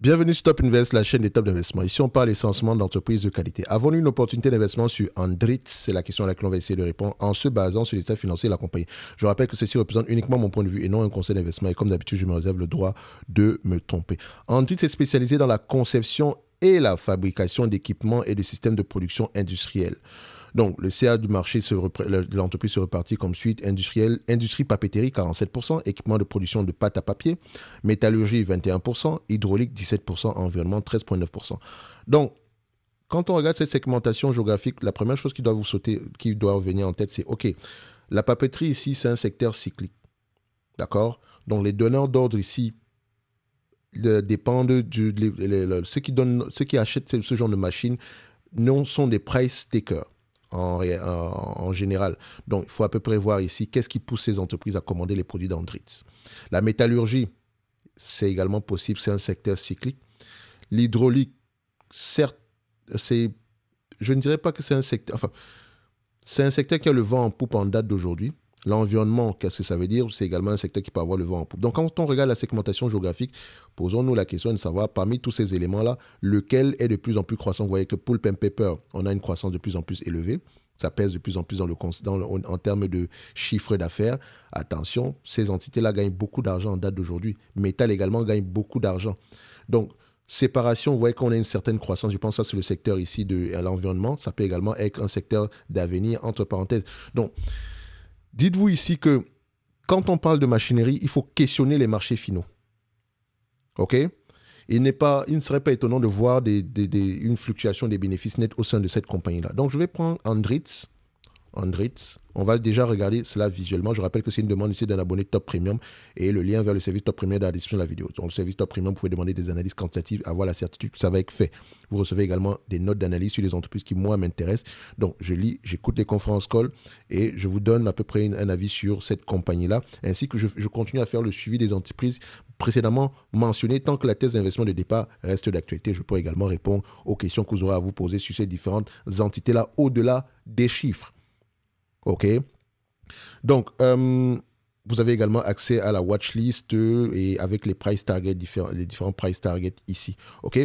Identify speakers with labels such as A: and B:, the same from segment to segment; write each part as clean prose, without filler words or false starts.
A: Bienvenue sur Top Invest, la chaîne des top d'investissement. Ici, on parle essentiellement d'entreprises de qualité. Avons-nous une opportunité d'investissement sur Andritz? C'est la question à laquelle on va essayer de répondre en se basant sur les états financiers de la compagnie. Je rappelle que ceci représente uniquement mon point de vue et non un conseil d'investissement. Et comme d'habitude, je me réserve le droit de me tromper. Andritz est spécialisé dans la conception et la fabrication d'équipements et de systèmes de production industriels. Donc, le CA du marché de l'entreprise se repartit comme suite: industrie papeterie 47%, équipement de production de pâte à papier, métallurgie 21%, hydraulique 17%, environnement 13,9%. Donc, quand on regarde cette segmentation géographique, la première chose qui doit vous sauter, qui doit revenir en tête, c'est OK, la papeterie ici, c'est un secteur cyclique. D'accord? Donc, les donneurs d'ordre ici dépendent de ceux qui achètent ce genre de machines sont des price takers. En général. Donc, il faut à peu près voir ici qu'est-ce qui pousse ces entreprises à commander les produits d'Andritz. La métallurgie, c'est également possible, c'est un secteur cyclique. L'hydraulique, certes, je ne dirais pas que c'est un secteur... Enfin, c'est un secteur qui a le vent en poupe en date d'aujourd'hui. L'environnement, qu'est-ce que ça veut dire? C'est également un secteur qui peut avoir le vent en poupe. Donc, quand on regarde la segmentation géographique, posons-nous la question de savoir, parmi tous ces éléments-là, lequel est de plus en plus croissant. Vous voyez que Pulp and Paper, on a une croissance de plus en plus élevée. Ça pèse de plus en plus en termes de chiffre d'affaires. Attention, ces entités-là gagnent beaucoup d'argent en date d'aujourd'hui. Métal également gagne beaucoup d'argent. Donc, séparation, vous voyez qu'on a une certaine croissance. Je pense que ça, c'est le secteur ici de l'environnement. Ça peut également être un secteur d'avenir, entre parenthèses. Donc, dites-vous ici que quand on parle de machinerie, il faut questionner les marchés finaux. OK? Il ne serait pas étonnant de voir une fluctuation des bénéfices nets au sein de cette compagnie-là. Donc, je vais prendre Andritz. On va déjà regarder cela visuellement. Je rappelle que c'est une demande ici d'un abonné Top Premium et le lien vers le service Top Premium est dans la description de la vidéo. Donc, le service Top Premium, vous pouvez demander des analyses quantitatives, avoir la certitude que ça va être fait. Vous recevez également des notes d'analyse sur les entreprises qui, moi, m'intéressent. Donc, je lis, j'écoute les conférences call et je vous donne à peu près un avis sur cette compagnie-là, ainsi que je continue à faire le suivi des entreprises précédemment mentionnées. Tant que la thèse d'investissement de départ reste d'actualité, je pourrai également répondre aux questions que vous aurez à vous poser sur ces différentes entités-là, au-delà des chiffres. OK. Donc, vous avez également accès à la watchlist et avec les price targets, les différents price targets ici. OK.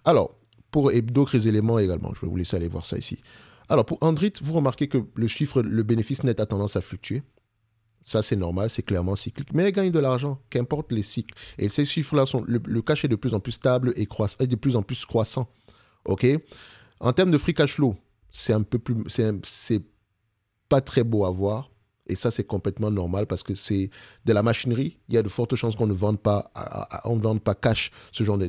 A: Alors, pour d'autres éléments également, je vais vous laisser aller voir ça ici. Alors, pour Andritz, vous remarquez que le bénéfice net a tendance à fluctuer. Ça, c'est normal, c'est clairement cyclique. Mais elle gagne de l'argent, qu'importe les cycles. Et ces chiffres-là, le cash est de plus en plus stable et de plus en plus croissant. OK. En termes de free cash flow, c'est un peu plus... c'est pas très beau à voir, et ça c'est complètement normal parce que c'est de la machinerie. Il y a de fortes chances qu'on ne vende pas cash ce genre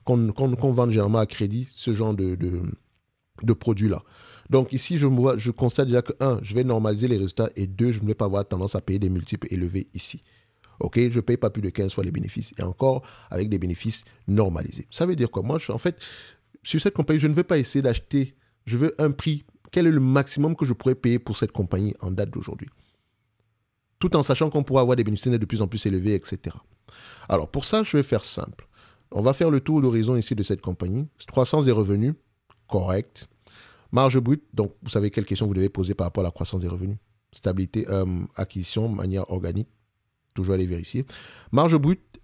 A: qu'on vende généralement à crédit ce genre de produits là. Donc ici je constate déjà que 1, je vais normaliser les résultats, et 2, je ne vais pas avoir tendance à payer des multiples élevés ici. OK, je ne paye pas plus de 15 fois les bénéfices, et encore avec des bénéfices normalisés. Ça veut dire quoi? Moi, en fait, sur cette compagnie, je ne vais pas essayer d'acheter, je veux un prix. Quel est le maximum que je pourrais payer pour cette compagnie en date d'aujourd'hui? Tout en sachant qu'on pourra avoir des bénéfices de plus en plus élevés, etc. Alors, pour ça, je vais faire simple. On va faire le tour d'horizon ici de cette compagnie. 300 des revenus, correct. Marge brute, donc vous savez quelles questions vous devez poser par rapport à la croissance des revenus. Stabilité, acquisition, manière organique, toujours aller vérifier. Marge brute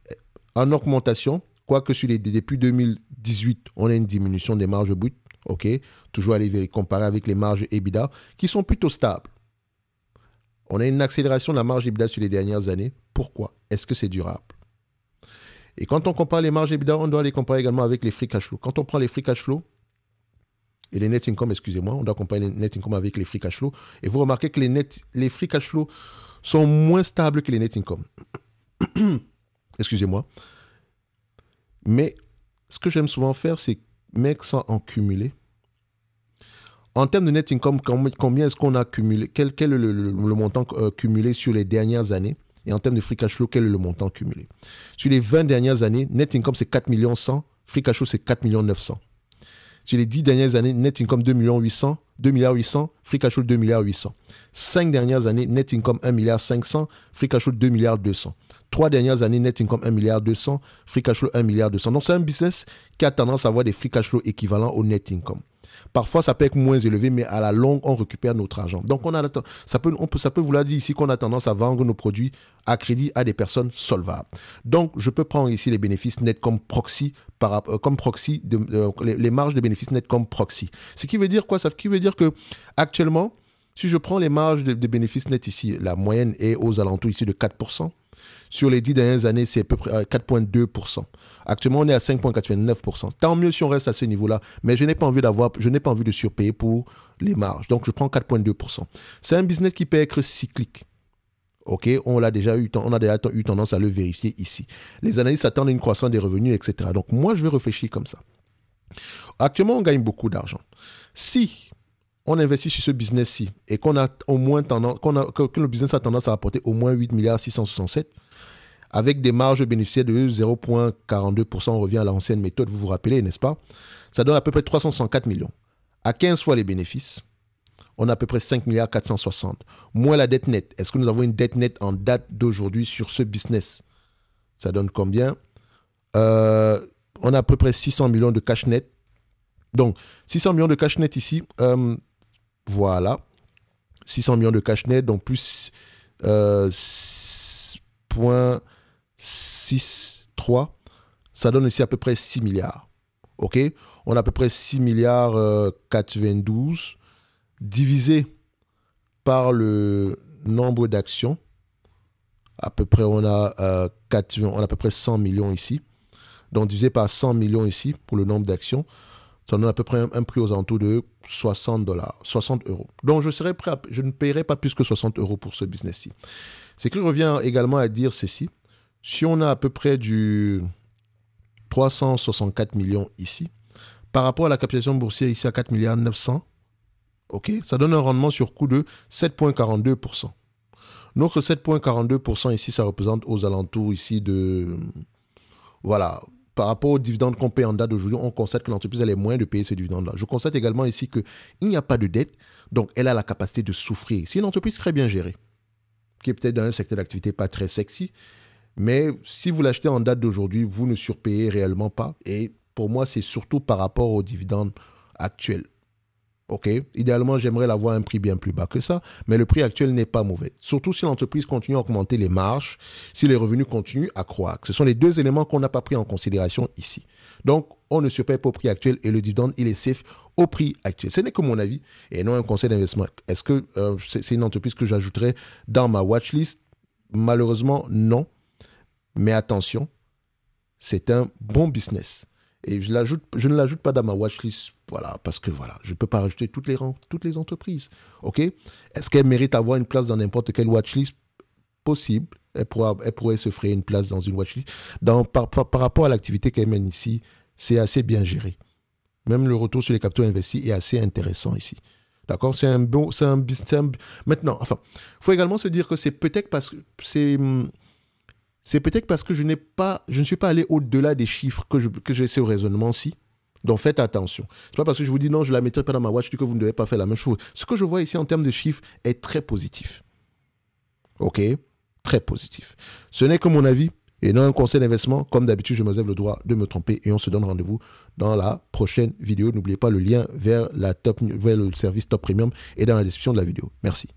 A: en augmentation, quoique depuis 2018, on a une diminution des marges brutes. OK, toujours aller comparer avec les marges EBITDA qui sont plutôt stables. On a une accélération de la marge EBITDA sur les dernières années. Pourquoi? Est-ce que c'est durable? Et quand on compare les marges EBITDA, on doit les comparer également avec les free cash flow. Quand on prend les free cash flow et les net income, excusez-moi, on doit comparer les net income avec les free cash flow. Et vous remarquez que les free cash flow sont moins stables que les net income. Excusez-moi. Mais ce que j'aime souvent faire, c'est mettre ça en cumulé. En termes de net income, combien est-ce qu'on a cumulé? Quel est le montant cumulé sur les dernières années? Et en termes de free cash flow, quel est le montant cumulé? Sur les 20 dernières années, net income, c'est 4 100 000, free cash flow, c'est 4 900 000. Sur les 10 dernières années, net income 2 800 000, free cash flow 2 800 000. 5 dernières années, net income 1 500 000, free cash flow 2 200 000. 3 dernières années, net income 1 200 000, free cash flow 1 200 000. Donc, c'est un business qui a tendance à avoir des free cash flow équivalents au net income. Parfois, ça peut être moins élevé, mais à la longue, on récupère notre argent. Donc, ça peut vouloir dire ici qu'on a tendance à vendre nos produits à crédit à des personnes solvables. Donc, je peux prendre ici les bénéfices nets comme proxy, les marges de bénéfices nets comme proxy. Ce qui veut dire quoi? Ça veut dire que actuellement, si je prends les marges de bénéfices nets ici, la moyenne est aux alentours ici de 4%. Sur les 10 dernières années, c'est à peu près 4,2%. Actuellement, on est à 5,89%. Tant mieux si on reste à ce niveau-là, mais je n'ai pas envie de surpayer pour les marges. Donc, je prends 4,2%. C'est un business qui peut être cyclique. OK, on a déjà eu tendance à le vérifier ici. Les analystes attendent une croissance des revenus, etc. Donc, moi, je vais réfléchir comme ça. Actuellement, on gagne beaucoup d'argent. Si on investit sur ce business-ci et qu'on a au moins que le business a tendance à apporter au moins 8,667 milliards, avec des marges bénéficiaires de 0,42%, on revient à l'ancienne méthode, vous vous rappelez, n'est-ce pas? Ça donne à peu près 364 millions. À 15 fois les bénéfices, on a à peu près 5,460 milliards. Moins la dette nette. Est-ce que nous avons une dette nette en date d'aujourd'hui sur ce business? Ça donne combien? On a à peu près 600 millions de cash net. Donc, 600 millions de cash net ici, voilà. 600 millions de cash net, donc plus 6,63, ça donne ici à peu près 6 milliards. OK? On a à peu près 6 milliards 92 divisé par le nombre d'actions. À peu près, on a à peu près 100 millions ici. Donc, divisé par 100 millions ici pour le nombre d'actions, ça donne à peu près un prix aux alentours de 60 euros. Donc, je ne paierai pas plus que 60 euros pour ce business-ci. Ce qui revient également à dire ceci. Si on a à peu près du 364 millions ici, par rapport à la capitalisation boursière ici à 4 milliards 900, OK, ça donne un rendement sur coût de 7,42%. Notre 7,42% ici, ça représente aux alentours ici de... Voilà. Par rapport aux dividendes qu'on paie en date d'aujourd'hui, on constate que l'entreprise a les moyens de payer ces dividendes-là. Je constate également ici qu'il n'y a pas de dette, donc elle a la capacité de souffrir. C'est une entreprise très bien gérée, qui est peut-être dans un secteur d'activité pas très sexy, mais si vous l'achetez en date d'aujourd'hui, vous ne surpayez réellement pas. Et pour moi, c'est surtout par rapport aux dividendes actuels. OK? Idéalement, j'aimerais l'avoir à un prix bien plus bas que ça, mais le prix actuel n'est pas mauvais. Surtout si l'entreprise continue à augmenter les marges, si les revenus continuent à croître. Ce sont les deux éléments qu'on n'a pas pris en considération ici. Donc, on ne surpaye pas au prix actuel et le dividende, il est safe au prix actuel. Ce n'est que mon avis et non un conseil d'investissement. Est-ce que c'est une entreprise que j'ajouterais dans ma watchlist? Malheureusement, non. Mais attention, c'est un bon business. Et je ne l'ajoute pas dans ma watchlist, voilà, parce que voilà, je ne peux pas rajouter toutes les entreprises. OK? Est-ce qu'elle mérite d'avoir une place dans n'importe quelle watchlist? Possible. Elle pourrait se frayer une place dans une watchlist. Par rapport à l'activité qu'elle mène ici, c'est assez bien géré. Même le retour sur les capitaux investis est assez intéressant ici. D'accord? C'est un business. Maintenant, enfin, il faut également se dire que c'est peut-être parce que je ne suis pas allé au-delà des chiffres que j'ai ce raisonnement-ci. Donc faites attention. Ce n'est pas parce que je vous dis non, je ne la mettrai pas dans ma watch que vous ne devez pas faire la même chose. Ce que je vois ici en termes de chiffres est très positif. OK? Très positif. Ce n'est que mon avis et non un conseil d'investissement. Comme d'habitude, je me réserve le droit de me tromper et on se donne rendez-vous dans la prochaine vidéo. N'oubliez pas le lien vers le service Top Premium est dans la description de la vidéo. Merci.